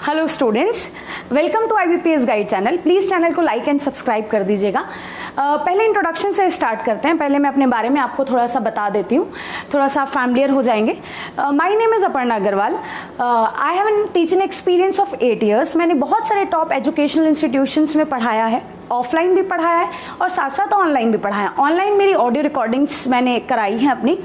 Hello students, welcome to IBPS guide channel. Please channel को like and subscribe कर दीजिएगा। पहले इंट्रोडक्शन से स्टार्ट करते हैं। पहले मैं अपने बारे में आपको थोड़ा सा बता देती हूँ, थोड़ा सा आप फैमिलियर हो जाएंगे। My name is Aparna Agarwal. I have an teaching experience of 8 years। मैंने बहुत सारे टॉप एजुकेशनल इंस्टीट्यूशंस में पढ़ाया है, ऑफलाइन भी पढ़ाया है और साथ साथ ऑनलाइन भी पढ़ाया है। ऑनलाइन मेरी ऑडियो रिकॉर्डिंग्स मैंने कराई हैं अपनी।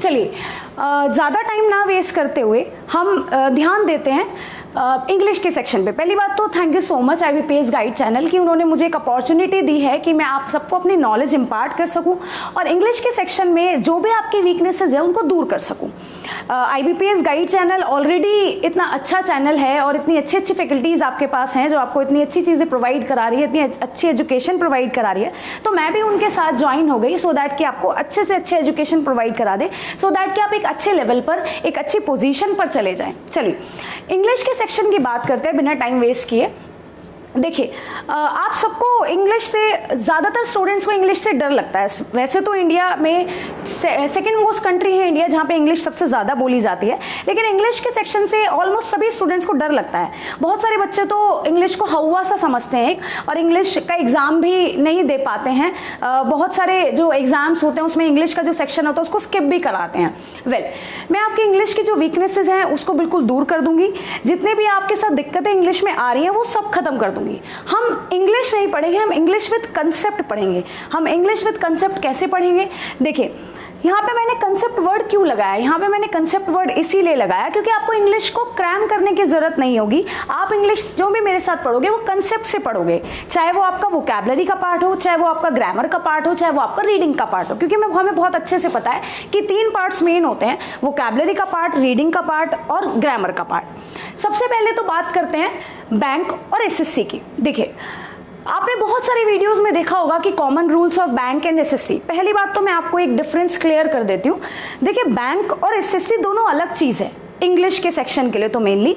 चलिए, ज़्यादा टाइम ना वेस्ट करते हुए हम ध्यान देते हैं इंग्लिश के सेक्शन पे। पहली बात तो thank you so much IBPS guide channel की, उन्होंने मुझे एक अपॉर्चुनिटी दी है कि मैं आप सबको अपनी नॉलेज इम्पार्ट कर सकूं और इंग्लिश के सेक्शन में जो भी आपकी वीकनेसेस है उनको दूर कर सकूं। IBPS गाइड चैनल ऑलरेडी इतना अच्छा चैनल है और इतनी अच्छी अच्छी फैकल्टीज़ आपके पास हैं जो आपको इतनी अच्छी चीज़ें प्रोवाइड करा रही है, इतनी अच्छी एजुकेशन प्रोवाइड करा रही है। तो मैं भी उनके साथ ज्वाइन हो गई सो दैट कि आपको अच्छे से अच्छे एजुकेशन प्रोवाइड करा दे, सो दैट कि आप एक अच्छे लेवल पर, एक अच्छी पोजीशन पर चले जाएं। चलिए, इंग्लिश के सेक्शन की बात करते हैं बिना टाइम वेस्ट किए। देखिए, आप सबको इंग्लिश से, ज़्यादातर स्टूडेंट्स को इंग्लिश से डर लगता है। वैसे तो इंडिया में सेकेंड मोस्ट कंट्री है इंडिया जहाँ पे इंग्लिश सबसे ज़्यादा बोली जाती है, लेकिन इंग्लिश के सेक्शन से ऑलमोस्ट सभी स्टूडेंट्स को डर लगता है। बहुत सारे बच्चे तो इंग्लिश को हवा सा समझते हैं और इंग्लिश का एग्ज़ाम भी नहीं दे पाते हैं। बहुत सारे जो एग्ज़ाम्स होते हैं उसमें इंग्लिश का जो सेक्शन होता है उसको स्किप भी कराते हैं। मैं आपकी इंग्लिश की जो वीकनेसेस हैं उसको बिल्कुल दूर कर दूंगी। जितने भी आपके साथ दिक्कतें इंग्लिश में आ रही हैं वो सब खत्म कर दूंगी। हम इंग्लिश नहीं पढ़ेंगे, हम इंग्लिश विद कंसेप्ट पढ़ेंगे। हम इंग्लिश विद कंसेप्ट कैसे पढ़ेंगे? देखिए, यहाँ पे मैंने कंसेप्ट वर्ड क्यों लगाया? यहाँ पे मैंने कंसेप्ट वर्ड इसीलिए लगाया क्योंकि आपको इंग्लिश को क्रैम करने की जरूरत नहीं होगी। आप इंग्लिश जो भी मेरे साथ पढ़ोगे वो कंसेप्ट से पढ़ोगे, चाहे वो आपका वोकैबुलरी का पार्ट हो, चाहे वो आपका ग्रामर का पार्ट हो, चाहे वो आपका रीडिंग का पार्ट हो। क्योंकि हमें बहुत अच्छे से पता है कि 3 पार्ट्स मेन होते हैं, वोकैबुलरी का पार्ट, रीडिंग का पार्ट और ग्रामर का पार्ट। सबसे पहले तो बात करते हैं बैंक और SSC की। देखिए, आपने बहुत सारे वीडियोस में देखा होगा कि common rules of bank and SSC। पहली बात तो मैं आपको एक डिफरेंस क्लियर कर देती हूँ। देखिए, बैंक और SSC दोनों अलग चीज़ है इंग्लिश के सेक्शन के लिए। तो मेनली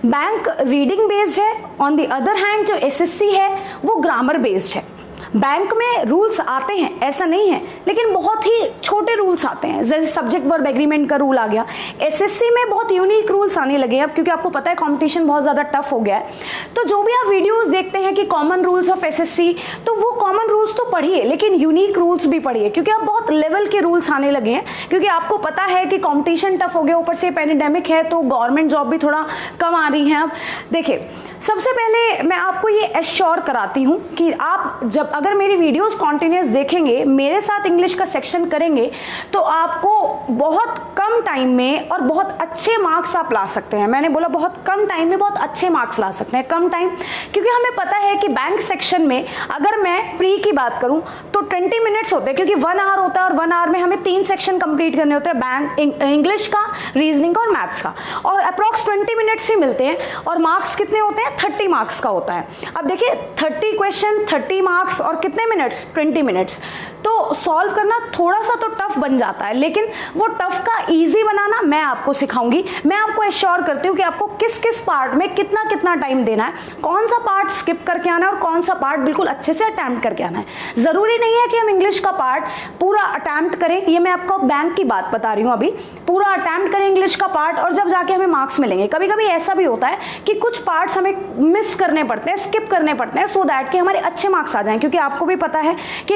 बैंक रीडिंग बेस्ड है, ऑन द अदर हैंड जो SSC है वो ग्रामर बेस्ड है। बैंक में रूल्स आते हैं, ऐसा नहीं है, लेकिन बहुत ही छोटे रूल्स आते हैं, जैसे सब्जेक्ट वर्ब एग्रीमेंट का रूल आ गया। SSC में बहुत यूनिक रूल्स आने लगे हैं अब, क्योंकि आपको पता है कंपटीशन बहुत ज़्यादा टफ हो गया है। तो जो भी आप वीडियोस देखते हैं कि कॉमन रूल्स ऑफ SSC, तो वो कॉमन रूल्स तो पढ़िए, लेकिन यूनिक रूल्स भी पढ़िए, क्योंकि अब बहुत लेवल के रूल्स आने लगे हैं। क्योंकि आपको पता है कि कंपटीशन टफ हो गया, ऊपर से पैंडेमिक है तो गवर्नमेंट जॉब भी थोड़ा कम आ रही है अब। देखिए, सबसे पहले मैं आपको ये एश्योर कराती हूँ कि आप जब अगर मेरी वीडियोस कॉन्टिन्यूस देखेंगे, मेरे साथ इंग्लिश का सेक्शन करेंगे, तो आपको बहुत कम टाइम में और बहुत अच्छे मार्क्स आप ला सकते हैं। मैंने बोला बहुत कम टाइम में बहुत अच्छे मार्क्स ला सकते हैं। कम टाइम क्योंकि हमें पता है कि बैंक सेक्शन में अगर मैं प्री की बात करूँ तो 20 मिनट्स होते हैं, क्योंकि 1 hour होता है और 1 hour में हमें 3 सेक्शन कंप्लीट करने होते हैं, बैंक, इंग्लिश का, रीजनिंग का और मैथ्स का, और अप्रॉक्स 20 मिनट्स ही मिलते हैं। और मार्क्स कितने होते हैं? 30 मार्क्स का होता है। अब देखिए, 30 क्वेश्चन, 30 मार्क्स और कितने मिनट्स? 20 मिनट्स। तो सॉल्व करना थोड़ा सा तो टफ बन जाता है, लेकिन वो टफ का इजी बनाना मैं आपको सिखाऊंगी। मैं आपको एश्योर करती हूँ कि आपको किस किस पार्ट में कितना कितना टाइम देना है, कौन सा पार्ट स्किप करके आना है और कौन सा पार्ट बिल्कुल अच्छे से अटेम्प्ट करके आना है। जरूरी नहीं है कि हम इंग्लिश का पार्ट पूरा अटेम्प्ट करें, ये मैं आपको बैंक की बात बता रही हूँ अभी। पूरा अटेम्प्ट करें इंग्लिश का पार्ट और जब जाके हमें मार्क्स मिलेंगे। कभी कभी ऐसा भी होता है कि कुछ पार्ट्स हमें मिस करने पड़ते हैं, स्किप करने पड़ते हैं, सो दैट कि हमारे अच्छे मार्क्स आ जाएं। क्योंकि आपको भी पता है कि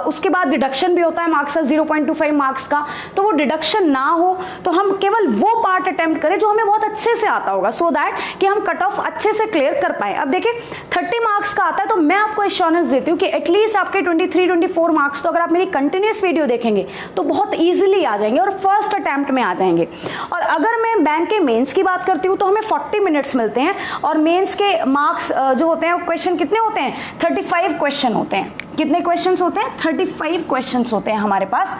उसके बाद डिडक्शन भी होता है मार्क्स का, 0.25 मार्क्स का। तो वो डिडक्शन ना हो तो हम केवल वो पार्ट अटेम्प्ट करें जो हमें बहुत अच्छे से आता होगा, सो दैट कि हम कट ऑफ अच्छे से क्लियर कर पाए। अब देखिए, 30 मार्क्स का आता है तो मैं आपको एश्योरेंस देती हूँ कि एटलीस्ट आपके 23-24 मार्क्स तो अगर आप मेरी कंटिन्यूस वीडियो देखेंगे तो बहुत ईजिली आ जाएंगे और फर्स्ट अटेम्प्ट में आ जाएंगे। और अगर मैं बैंक के मेंस की बात करती हूँ तो हमें 40 मिनट्स मिलते हैं और मेंस के मार्क्स जो होते हैं, क्वेश्चन कितने होते हैं? 35 क्वेश्चन होते हैं। कितने क्वेश्चंस होते हैं? 35 क्वेश्चंस होते हैं हमारे पास।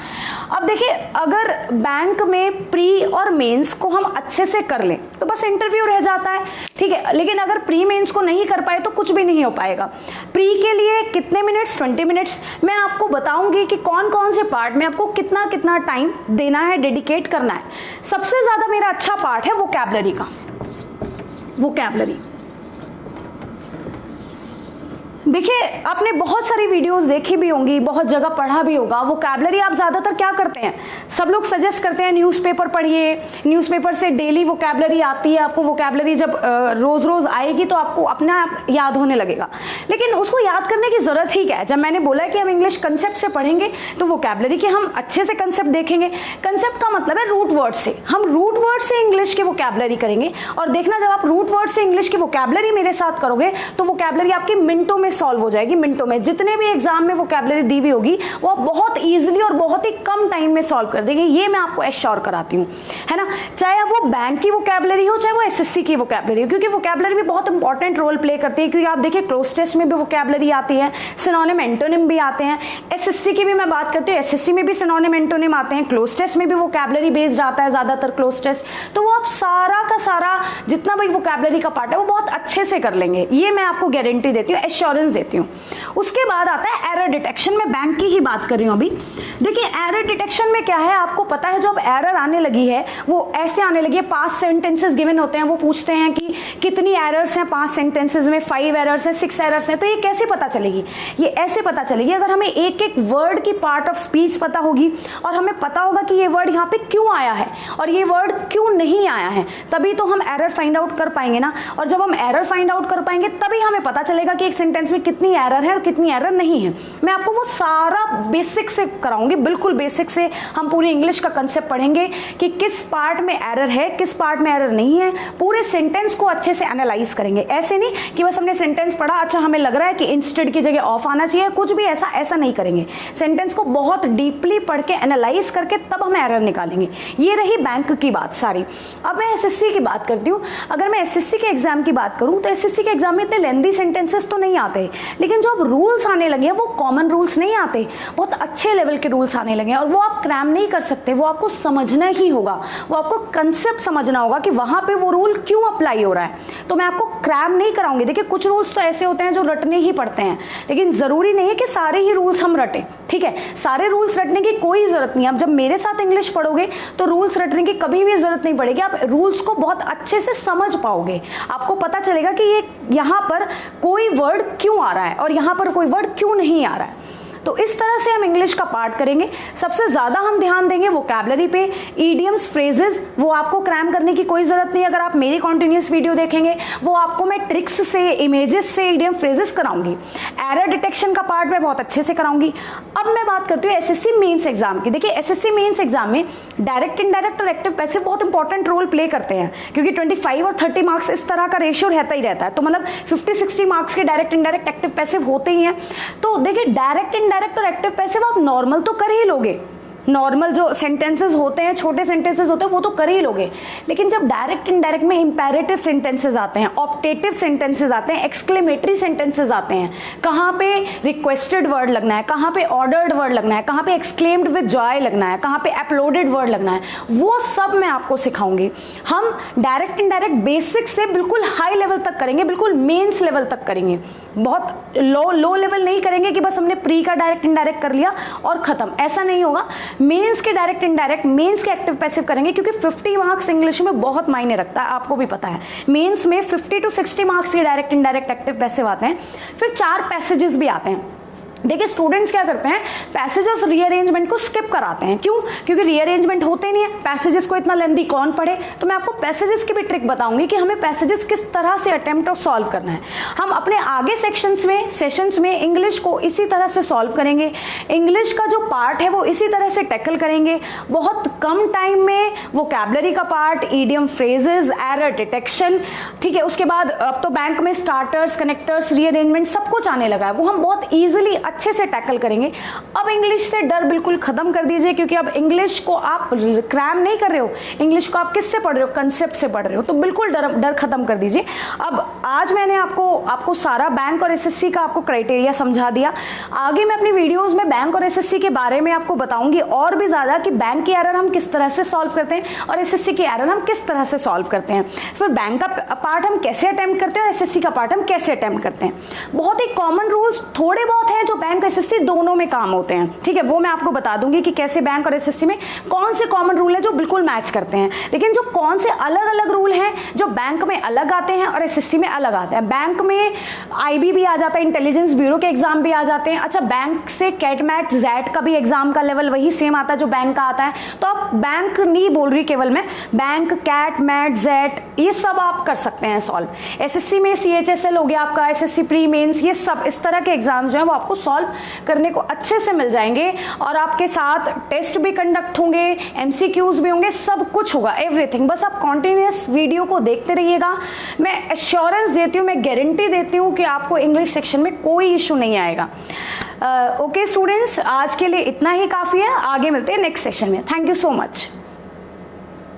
अब देखिए, अगर बैंक में प्री और मेंस को हम अच्छे से कर लें तो बस इंटरव्यू रह जाता है, ठीक है। लेकिन अगर प्री मेंस को नहीं कर पाए तो कुछ भी नहीं हो पाएगा। प्री के लिए कितने मिनट्स? 20 मिनट्स। मैं आपको बताऊंगी कि कौन कौन से पार्ट में आपको कितना कितना टाइम देना है, डेडिकेट करना है। सबसे ज्यादा मेरा अच्छा पार्ट है वोकैबुलरी का। वोकैबुलरी देखिए, आपने बहुत सारी वीडियोस देखी भी होंगी, बहुत जगह पढ़ा भी होगा। वोकैबुलरी आप ज़्यादातर क्या करते हैं, सब लोग सजेस्ट करते हैं न्यूज़पेपर पढ़िए, न्यूज़पेपर से डेली वोकैबुलरी आती है, आपको वोकैबुलरी जब रोज रोज आएगी तो आपको अपने आप याद होने लगेगा। लेकिन उसको याद करने की ज़रूरत ही क्या है? जब मैंने बोला कि हम इंग्लिश कंसेप्ट से पढ़ेंगे तो वोकैबुलरी के हम अच्छे से कंसेप्ट देखेंगे। कंसेप्ट का मतलब है रूट वर्ड से, हम रूट वर्ड से इंग्लिश की वोकैबुलरी करेंगे। और देखना, जब आप रूट वर्ड से इंग्लिश की वोकैबुलरी मेरे साथ करोगे तो वोकैबुलरी आपकी मिनटों में सॉल्व हो जाएगी। मिनटों में जितने भी एग्जाम में वोकैबुलरी दी हुई होगी वो आप बहुत इजीली और बहुत ही कम टाइम में सॉल्व कर देंगे, ये मैं आपको एश्योर कराती हूँ, है ना। चाहे वो बैंक की वोकैबुलरी हो, चाहे वो एसएससी की वोकैबुलरी हो, क्योंकि वोकैबुलरी भी बहुत इंपॉर्टेंट रोल प्ले करती है। क्योंकि आप देखिए, क्लोज टेस्ट में भी वोकैबुलरी आती है, सिनोनिम एंटोनिम भी आते हैं। एसएससी की भी मैं बात करती हूँ, एसएससी में भी सिनोनिम एंटोनिम आते हैं। क्लोज टेस्ट में भी वोकैबुलरी बेस्ड आता है ज्यादातर क्लोज टेस्ट। तो वो आप सारा का सारा जितना भी वोकैबुलरी का पार्ट है वो बहुत अच्छे से कर लेंगे, ये मैं आपको गारंटी देती हूँ, एश्योरेंस देती हूँ। उसके बाद आता है एरर डिटेक्शन। में बैंक की ही बात कर रही हूँ अभी। देखिए, एरर डिटेक्शन में क्या है, आपको पता है, जो अब एरर आने लगी है वो ऐसे आने लगी है, 5 सेंटेंसेस गिवन होते हैं, वो पूछते हैं कि कितनी एरर्स हैं 5 सेंटेंसेस में, 5 एरर्स हैं, 6 एरर्स हैं। तो ये कैसे पता चलेगी? ये ऐसे पता चलेगी अगर हमें एक एक वर्ड की पार्ट ऑफ स्पीच पता होगी और हमें पता होगा कि ये वर्ड यहाँ पे क्यों आया है और ये वर्ड क्यों नहीं आया है, तभी तो हम एरर फाइंड आउट कर पाएंगे ना। और जब हम एरर फाइंड आउट कर पाएंगे तभी हमें पता चलेगा कि एक सेंटेंस में कितनी एरर है और कितनी एरर नहीं है। मैं आपको वो सारा बेसिक से कराऊंगी, बिल्कुल बेसिक से हम पूरी इंग्लिश का कंसेप्ट पढ़ेंगे कि किस पार्ट में एरर है, किस पार्ट में एरर नहीं है। पूरे सेंटेंस को अच्छे से एनालाइज करेंगे। ऐसे नहीं कि बस हमने सेंटेंस पढ़ा, अच्छा हमें लग रहा है कि इंस्टेड की जगह ऑफ आना चाहिए, कुछ भी ऐसा नहीं करेंगे। सेंटेंस को बहुत डीपली पढ़ के एनालाइज करके तब हम एरर निकालेंगे। ये रही बैंक की बात सारी। अब मैं एसएससी की बात करती हूँ। अगर मैं एसएससी के एग्जाम की बात करूँ तो एसएससी के एग्जाम में इतने लेंथी सेंटेंसेस तो नहीं आते, लेकिन जो अब रूल्स आने लगे हैं वो कॉमन रूल्स नहीं आते, बहुत अच्छे लेवल के रूल्स आने लगे हैं। और वो आप क्रैम नहीं कर सकते, वो आपको समझना ही होगा, वो आपको कंसेप्ट समझना होगा कि वहां पे वो रूल क्यों अप्लाई हो रहा है। तो मैं आपको क्रैम नहीं कराऊंगी। देखिए, कुछ रूल्स तो ऐसे होते हैं जो रटने ही पड़ते हैं, लेकिन जरूरी नहीं है कि सारे ही रूल्स हम रटें, ठीक है। सारे रूल्स रटने की कोई जरूरत नहीं है। अब जब मेरे साथ इंग्लिश पढ़ोगे तो रूल्स रटने की कभी भी जरूरत नहीं पड़ेगी। आप रूल्स को बहुत अच्छे से समझ पाओगे, आपको पता चलेगा कि ये यहाँ पर कोई वर्ड क्यों आ रहा है और यहाँ पर कोई वर्ड क्यों नहीं आ रहा है। तो इस तरह से हम इंग्लिश का पार्ट करेंगे। सबसे ज्यादा हम ध्यान देंगे वोकैबुलरी पे, इडियम्स, फ्रेजेस, वो आपको क्रैम करने की कोई जरूरत नहीं। अगर आप मेरी कॉन्टिन्यूस वीडियो देखेंगे वो आपको मैं ट्रिक्स से, इमेजेस से इडियम फ्रेजेस कराऊंगी। एरर डिटेक्शन का पार्ट मैं बहुत अच्छे से कराऊंगी। अब मैं बात करती हूँ एसएससी मेंस एग्जाम की। देखिए, एसएससी मेंस एग्जाम में डायरेक्ट, इनडायरेक्ट और एक्टिव पैसिव बहुत इंपॉर्टेंट रोल प्ले करते हैं, क्योंकि 25 और 30 मार्क्स इस तरह का रेशियो रहता ही रहता है। तो मतलब 50-60 मार्क्स के डायरेक्ट, इनडायरेक्ट, एक्टिव पैसिव होते ही हैं। तो देखिए, डायरेक्ट, इनडायरेक्ट और एक्टिव पैसिव आप नॉर्मल तो कर ही लोगे, नॉर्मल जो सेंटेंसेस होते हैं, छोटे सेंटेंसेस होते हैं, वो तो कर ही लोगे। लेकिन जब डायरेक्ट, इनडायरेक्ट में इंपेरेटिव सेंटेंसेस आते हैं, ऑप्टेटिव सेंटेंसेस आते हैं, एक्सक्लेमेटरी सेंटेंसेस आते हैं, कहाँ पे रिक्वेस्टेड वर्ड लगना है, कहाँ पे ऑर्डर्ड वर्ड लगना है, कहाँ पे एक्सक्लेम्ड विद जॉय लगना है, कहाँ पे अपलोडेड वर्ड लगना है, वो सब मैं आपको सिखाऊंगी। हम डायरेक्ट, इनडायरेक्ट बेसिक से बिल्कुल हाई लेवल तक करेंगे, बिल्कुल मेंस लेवल तक करेंगे। बहुत लो लेवल नहीं करेंगे कि बस हमने प्री का डायरेक्ट, इनडायरेक्ट कर लिया और खत्म, ऐसा नहीं होगा। मेंस के डायरेक्ट, इनडायरेक्ट, मेंस के एक्टिव पैसिव करेंगे, क्योंकि 50 मार्क्स इंग्लिश में बहुत मायने रखता है, आपको भी पता है। मेंस में 50 to 60 मार्क्स के डायरेक्ट, इनडायरेक्ट, एक्टिव पैसिव आते हैं। फिर 4 पैसेजेस भी आते हैं। देखिए, स्टूडेंट्स क्या करते हैं, पैसेजेस रीअरेंजमेंट को स्किप कराते हैं। क्यों? क्योंकि रीअरेंजमेंट होते नहीं है, पैसेजेस को इतना लेंथी कौन पढ़े। तो मैं आपको पैसेजेस की भी ट्रिक बताऊंगी कि हमें पैसेजेस किस तरह से अटेम्प्ट और सॉल्व करना है। हम अपने आगे सेशंस में इंग्लिश को इसी तरह से सॉल्व करेंगे। इंग्लिश का जो पार्ट है वो इसी तरह से टैकल करेंगे। बहुत कम टाइम में वोकैबुलरी का part, idiom, phrases, error detection, ठीक है। उसके बाद अब तो बैंक में स्टार्टर्स, कनेक्टर्स, रीअरेंजमेंट सब कुछ आने लगा है, वो हम बहुत ईजिली अच्छे से टैकल करेंगे। अब इंग्लिश से डर बिल्कुल खत्म कर दीजिए, क्योंकि अब इंग्लिश को आप क्रैम नहीं कर रहे हो, इंग्लिश को आप किससे पढ़ रहे हो, कंसेप्ट से पढ़ रहे हो। तो बिल्कुल डर खत्म कर दीजिए। अब आज मैंने आपको सारा बैंक और एसएससी का आपको क्राइटेरिया समझा दिया। आगे मैं अपनी वीडियोस में बैंक और एसएससी के बारे में आपको बताऊंगी और भी ज्यादा कि बैंक की एरर हम किस तरह से सॉल्व करते हैं और एसएससी की एरर हम किस तरह से सॉल्व करते हैं। फिर बैंक का पार्ट हम कैसे अटेम्प्ट करते हैं और एसएससी का पार्ट हम कैसे अटेम्प्ट करते हैं। बहुत ही कॉमन रूल्स थोड़े बहुत हैं जो बैंक एसएससी दोनों में काम होते हैं, ठीक है, वो मैं आपको बता दूंगी कि कैसे बैंक और एसएससी में कौन से कॉमन रूल है जो बिल्कुल मैच करते हैं। लेकिन जो कौन से अलग अलग रूल हैं जो बैंक में अलग आते हैं और एसएससी में अलग आते हैं, बैंक में आईबी भी आ जाता है, इंटेलिजेंस ब्यूरो के एग्जाम भी आ जाते हैं। अच्छा, बैंक से कैट मैट जैट का भी एग्जाम का लेवल वही सेम आता है जो बैंक का आता है। तो आप बैंक नहीं बोल रही केवल मैं, बैंक, कैट मैट जेट ये सब आप कर सकते हैं सॉल्व। एसएससी में सीएचएसएल हो गया आपका, एसएससी प्री मेंस, ये सब इस तरह के एग्जाम जो है वो आपको सॉल्व करने को अच्छे से मिल जाएंगे और आपके साथ टेस्ट भी कंडक्ट होंगे, एमसीक्यूज भी होंगे, सब कुछ होगा, एवरीथिंग। बस आप कॉन्टिन्यूअस वीडियो को देखते रहिएगा। मैं एश्योरेंस देती हूँ, मैं गारंटी देती हूँ कि आपको इंग्लिश सेक्शन में कोई इशू नहीं आएगा। ओके स्टूडेंट्स, आज के लिए इतना ही काफी है, आगे मिलते हैं नेक्स्ट सेशन में। Thank you so much.